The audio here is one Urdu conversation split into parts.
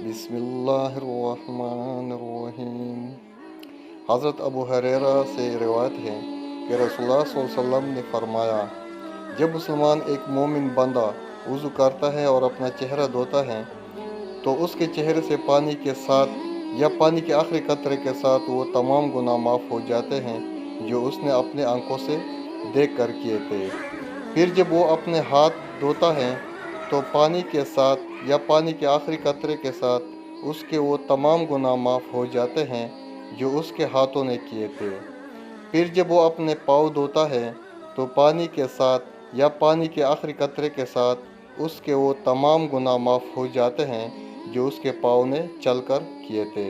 بسم اللہ الرحمن الرحیم۔ حضرت ابو ہریرہ سے روایت ہے کہ رسول اللہ صلی اللہ علیہ وسلم نے فرمایا، جب مسلمان ایک مومن بندہ وضو کرتا ہے اور اپنا چہرہ دھوتا ہے تو اس کے چہرے سے پانی کے ساتھ یا پانی کے آخری قطرے کے ساتھ وہ تمام گناہ معاف ہو جاتے ہیں جو اس نے اپنے آنکھوں سے دیکھ کر کیے تھے۔ پھر جب وہ اپنے ہاتھ دھوتا ہے تو پانی کے ساتھ یا پانی کے آخری قطرے کے ساتھ اس کے وہ تمام گناہ معاف ہو جاتے ہیں جو اس کے ہاتھوں نے کیے تھے۔ پھر جب وہ اپنے پاؤں دھوتا ہے تو پانی کے ساتھ یا پانی کے آخری قطرے کے ساتھ اس کے وہ تمام گناہ معاف ہو جاتے ہیں جو اس کے پاؤں نے چل کر کیے تھے،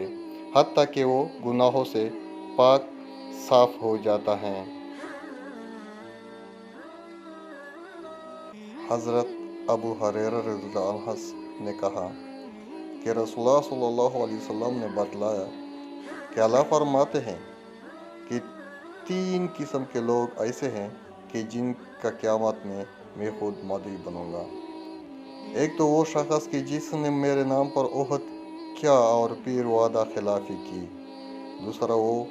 حتیٰ کہ وہ گناہوں سے پاک صاف ہو جاتا ہے۔ حضرت ابو ہریرہ رضی اللہ عنہ نے کہا کہ رسول اللہ صلی اللہ علیہ وسلم نے بتلایا کہ اللہ فرماتے ہیں کہ 3 قسم کے لوگ ایسے ہیں کہ جن کا قیامت میں خود مدعی بنوں گا۔ ایک تو وہ شخص کہ جس نے میرے نام پر عہد کیا اور پھر وعدہ خلافی کی۔ دوسرا وہ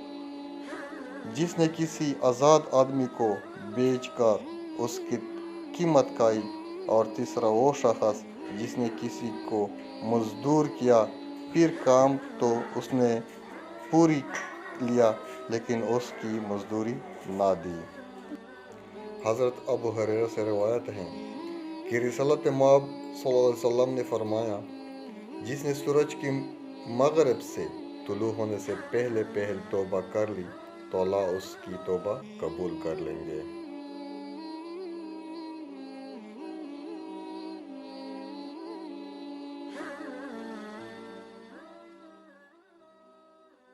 جس نے کسی آزاد آدمی کو بیچ کر اس کی قیمت کائی، اور تیسرا وہ شخص جس نے کسی کو مزدور کیا، پھر کام تو اس نے پوری لیا لیکن اس کی مزدوری نہ دی۔ حضرت ابو ہریرہ سے روایت ہے کہ رسالت مآب صلی اللہ علیہ وسلم نے فرمایا، جس نے سورج کی مغرب سے طلوع ہونے سے پہلے توبہ کر لی تو اللہ اس کی توبہ قبول کر لیں گے۔